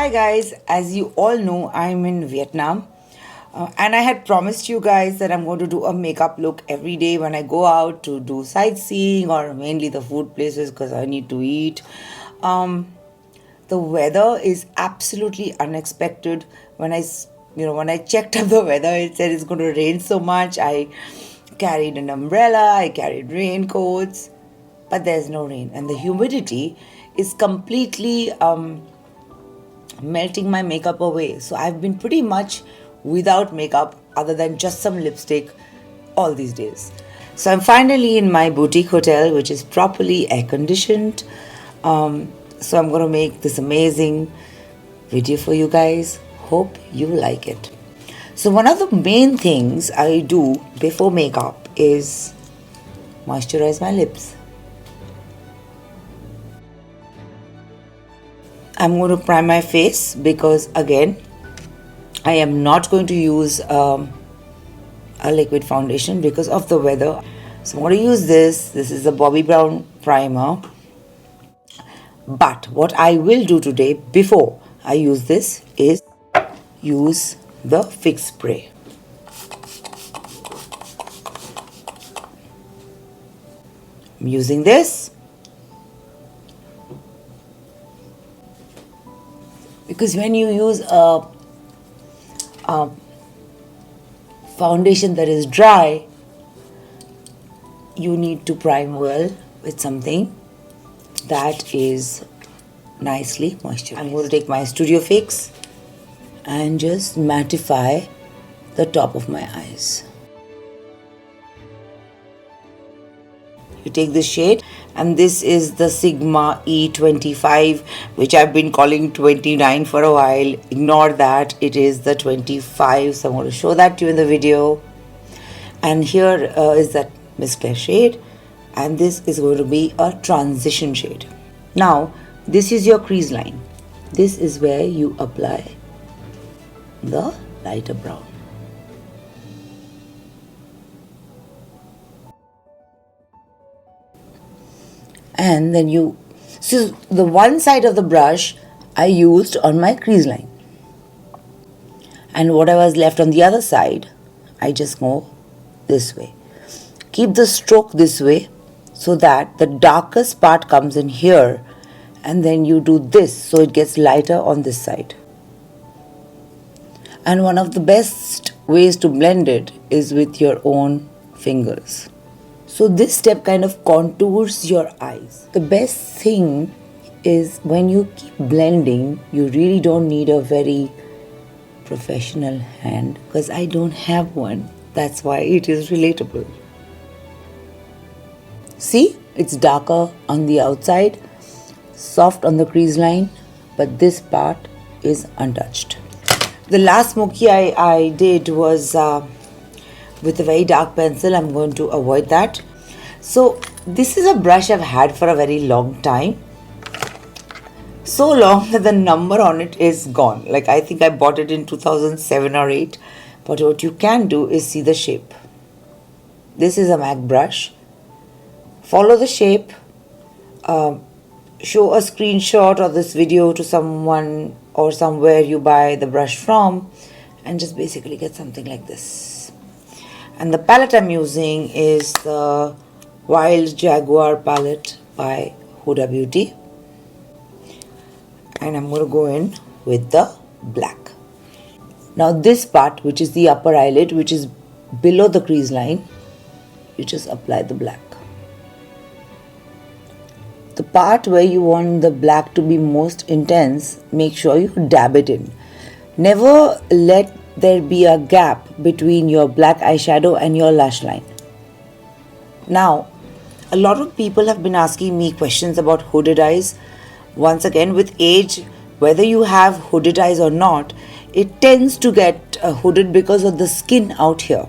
Hi guys, as you all know, I'm in Vietnam. And I had promised you guys that I'm going to do a makeup look every day when I go out to do sightseeing or mainly the food places because I need to eat. Um, the weather is absolutely unexpected. When I checked up the weather, it said it's going to rain so much. I carried an umbrella, I carried raincoats, but there's no rain, and the humidity is completely melting my makeup away. So I've been pretty much without makeup other than just some lipstick all these days. So I'm finally in my boutique hotel, which is properly air conditioned. So I'm going to make this amazing video for you guys. Hope you like it. So one of the main things I do before makeup is moisturize my lips. I'm going to prime my face because again I am not going to use a liquid foundation because of the weather. So I'm going to use this. This is the Bobbi Brown primer. But what I will do today before I use this is use the Fix Spray. I'm using this because when you use a foundation that is dry, you need to prime well with something that is nicely moisturized. I'm going to take my Studio Fix and just mattify the top of my eyes. You take this shade, and this is the Sigma E25, which I've been calling 29 for a while. Ignore that, it is the 25, so I'm going to show that to you in the video. And here is that Miss Claire shade, and this is going to be a transition shade. Now this is your crease line. This is where you apply the lighter brown. And then so the one side of the brush I used on my crease line, and whatever is left on the other side I just go this way. Keep the stroke this way so that the darkest part comes in here, and then you do this so it gets lighter on this side. And one of the best ways to blend it is with your own fingers. So this step kind of contours your eyes. The best thing is when you keep blending, you really don't need a very professional hand because I don't have one. That's why it is relatable. See, it's darker on the outside, soft on the crease line, but this part is untouched. The last smoky eye I did was with a very dark pencil. I'm going to avoid that. So this is a brush I've had for a very long time. So long that the number on it is gone. Like I think I bought it in 2007 or 8. But what you can do is see the shape. This is a MAC brush. Follow the shape. Show a screenshot of this video to someone or somewhere you buy the brush from, and just basically get something like this. And the palette I'm using is the Wild Jaguar palette by Huda Beauty, and I'm going to go in with the black. Now this part, which is the upper eyelid, which is below the crease line, you just apply the black. The part where you want the black to be most intense, make sure you dab it in. Never let there be a gap between your black eyeshadow and your lash line. Now, a lot of people have been asking me questions about hooded eyes. Once again, with age, whether you have hooded eyes or not, it tends to get hooded because of the skin out here.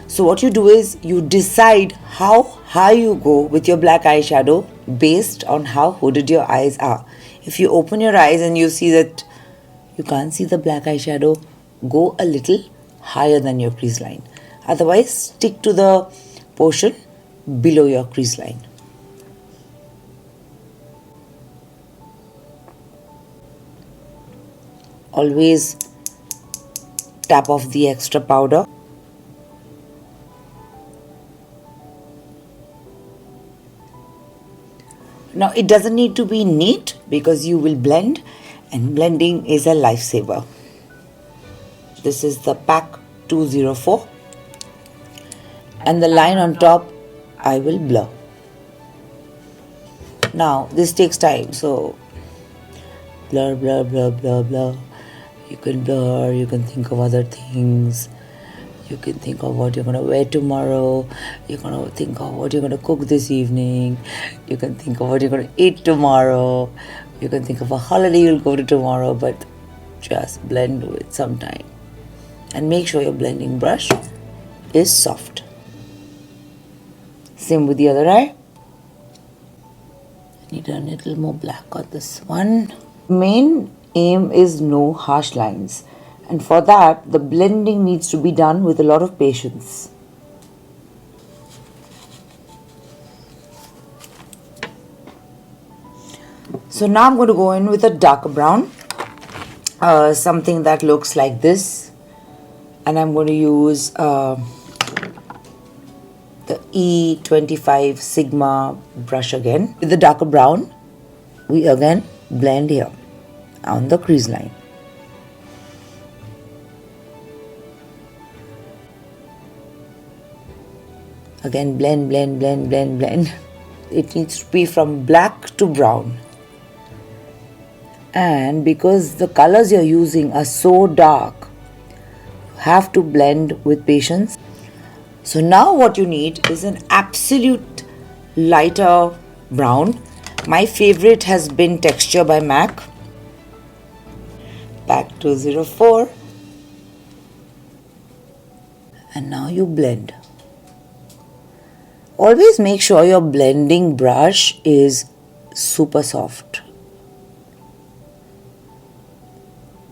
So what you do is you decide how high you go with your black eyeshadow based on how hooded your eyes are. If you open your eyes and you see that you can't see the black eyeshadow, go a little higher than your crease line. Otherwise, stick to the portion below your crease line. always tap off the extra powder. Now it doesn't need to be neat because you will blend, and blending is a lifesaver. This is the pack 204, and the line on top I will blur. Now this takes time, so blur, blur, blur, blur, blur. You can blur, you can think of other things. You can think of what you're going to wear tomorrow. You're going to think of what you're going to cook this evening. You can think of what you're going to eat tomorrow. You can think of a holiday you'll go to tomorrow, but just blend with some time. And make sure your blending brush is soft. Same with the other eye. I need a little more black on this one. Main aim is no harsh lines. And for that, the blending needs to be done with a lot of patience. So now I'm going to go in with a darker brown. Something that looks like this. And I'm going to use the E25 Sigma brush again. With the darker brown, we again blend here on the crease line. Again, blend, blend, blend, blend, blend. It needs to be from black to brown. And because the colors you're using are so dark, you have to blend with patience. So now what you need is an absolute lighter brown. My favorite has been Texture by MAC. Pack 204. And now you blend. Always make sure your blending brush is super soft.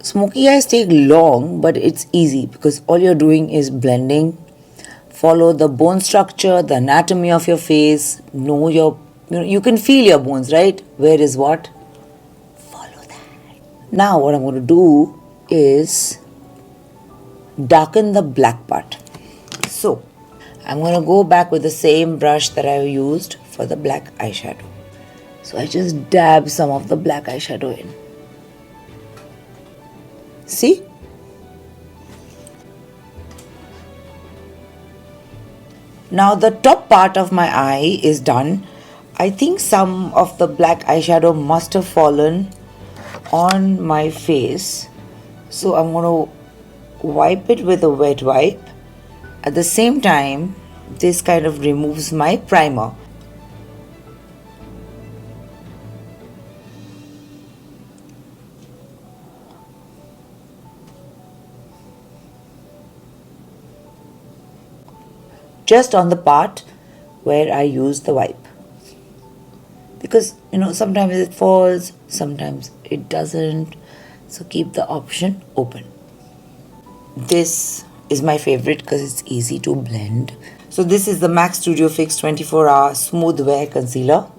Smoky eyes take long, but it's easy because all you're doing is blending. Follow the bone structure, the anatomy of your face. Know you can feel your bones, right? Where is what? Follow that. Now what I'm going to do is darken the black part. So I'm going to go back with the same brush that I used for the black eyeshadow. So I just dab some of the black eyeshadow in. See? Now the top part of my eye is done. I think some of the black eyeshadow must have fallen on my face. So I'm going to wipe it with a wet wipe. At the same time, this kind of removes my primer. Just on the part where I use the wipe. Because, sometimes it falls, sometimes it doesn't. So keep the option open. This is my favorite because it's easy to blend. So this is the MAC Studio Fix 24-hour Smooth Wear Concealer.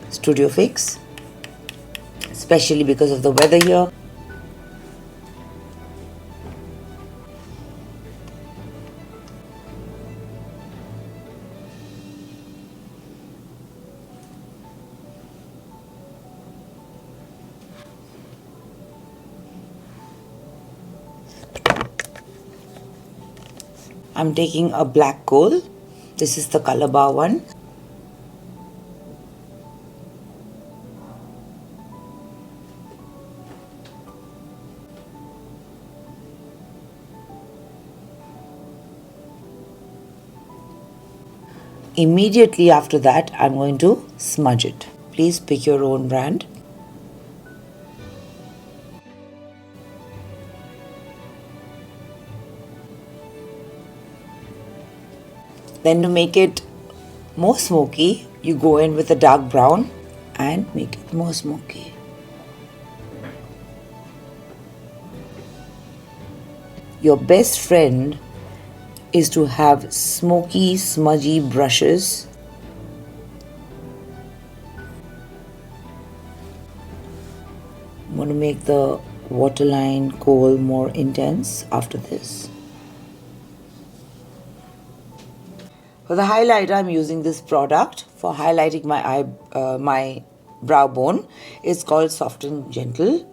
Studio Fix, especially because of the weather here. I'm taking a black coal. This is the color bar one. Immediately after that, I'm going to smudge it. Please pick your own brand. Then to make it more smoky, you go in with a dark brown and make it more smoky. Your best friend is to have smoky, smudgy brushes. I'm going to make the waterline kohl more intense after this. For the highlighter, I'm using this product for highlighting my brow bone. It's called Soft and Gentle.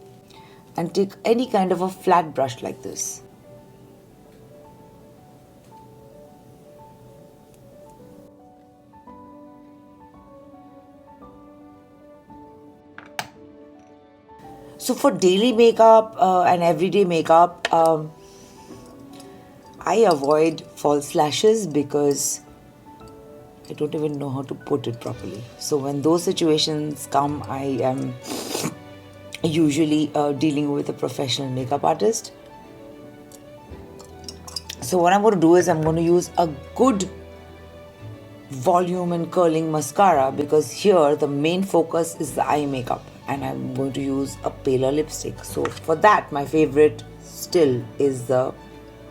And take any kind of a flat brush like this. So for daily makeup and everyday makeup, I avoid false lashes because I don't even know how to put it properly. So when those situations come, I am usually dealing with a professional makeup artist. So what I'm going to do is I'm going to use a good volume and curling mascara, because here the main focus is the eye makeup, and I'm going to use a paler lipstick. So for that, my favorite still is the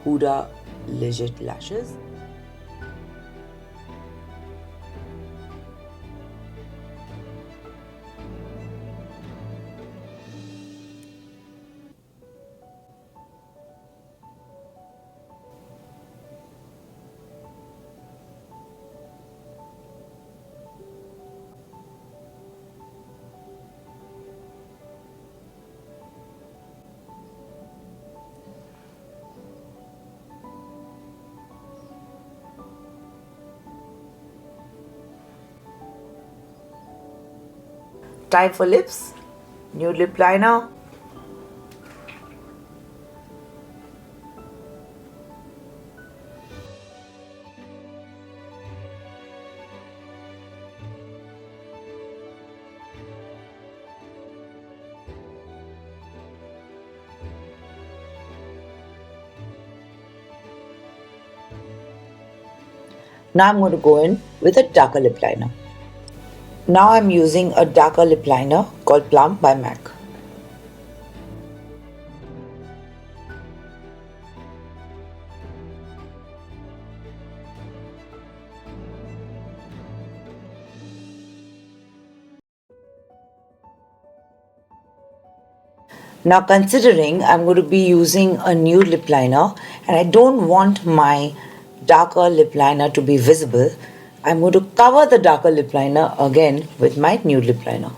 Huda Legit Lashes. Time for lips, nude lip liner. Now I'm going to go in with a darker lip liner. Now I'm using a darker lip liner called Plum by MAC. Now considering I'm going to be using a nude lip liner and I don't want my darker lip liner to be visible, I'm going to cover the darker lip liner again with my nude lip liner.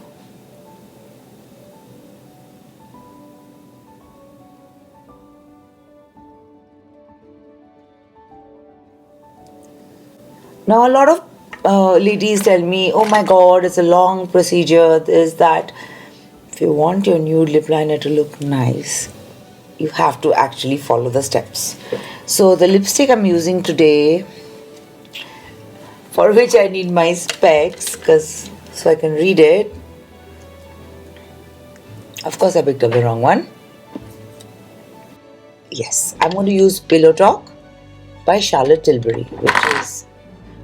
Now a lot of ladies tell me, oh my god, it's a long procedure, this, that. If you want your nude lip liner to look nice, you have to actually follow the steps. So the lipstick I'm using today, for which I need my specs so I can read it. Of course I picked up the wrong one. Yes, I'm going to use Pillow Talk by Charlotte Tilbury,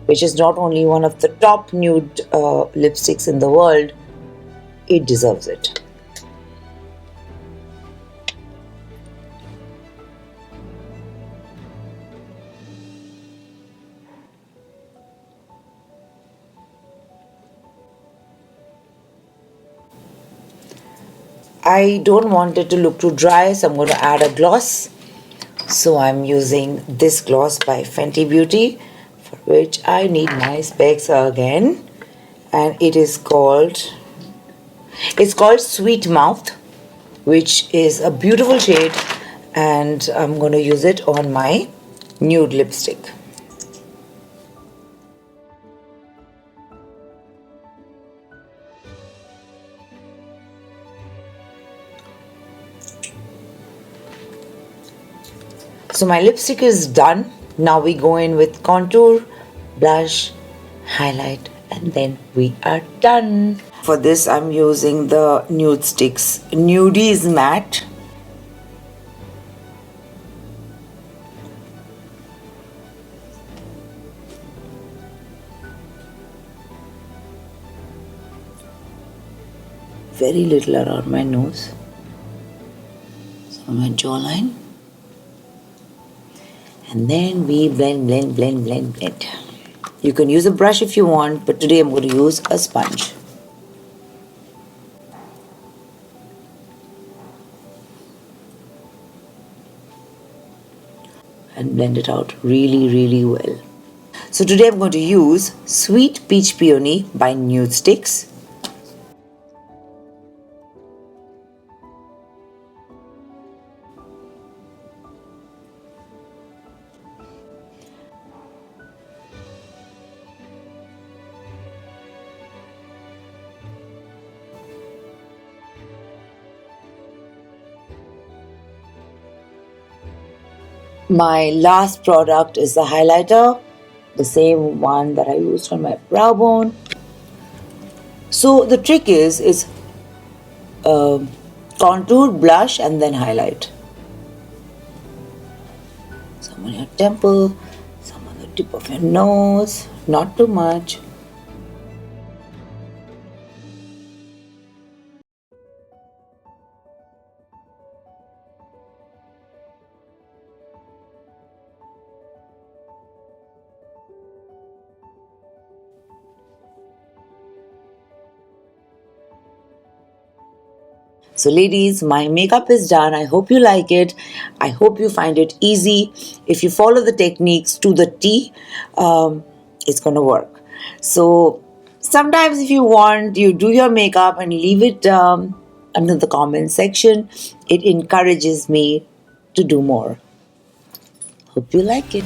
which is not only one of the top nude lipsticks in the world, it deserves it. I don't want it to look too dry, so I'm going to add a gloss. So I'm using this gloss by Fenty Beauty, for which I need my specs again. And it's called Sweet Mouth, which is a beautiful shade, and I'm going to use it on my nude lipstick. So my lipstick is done. Now we go in with contour, blush, highlight, and then we are done. For this I'm using the Nude Sticks Nudies Matte. very little around my nose, on my jawline, and then we blend. You can use a brush if you want, but today I'm going to use a sponge. And blend it out really well. So today I'm going to use Sweet Peach Peony by Nude Sticks. My last product is the highlighter, the same one that I used on my brow bone. So the trick is contour, blush, and then highlight. Some on your temple, some on the tip of your nose, not too much. So ladies, my makeup is done. I hope you like it. I hope you find it easy. If you follow the techniques to the T, it's going to work. So sometimes if you want, you do your makeup and leave it under the comment section. It encourages me to do more. Hope you like it.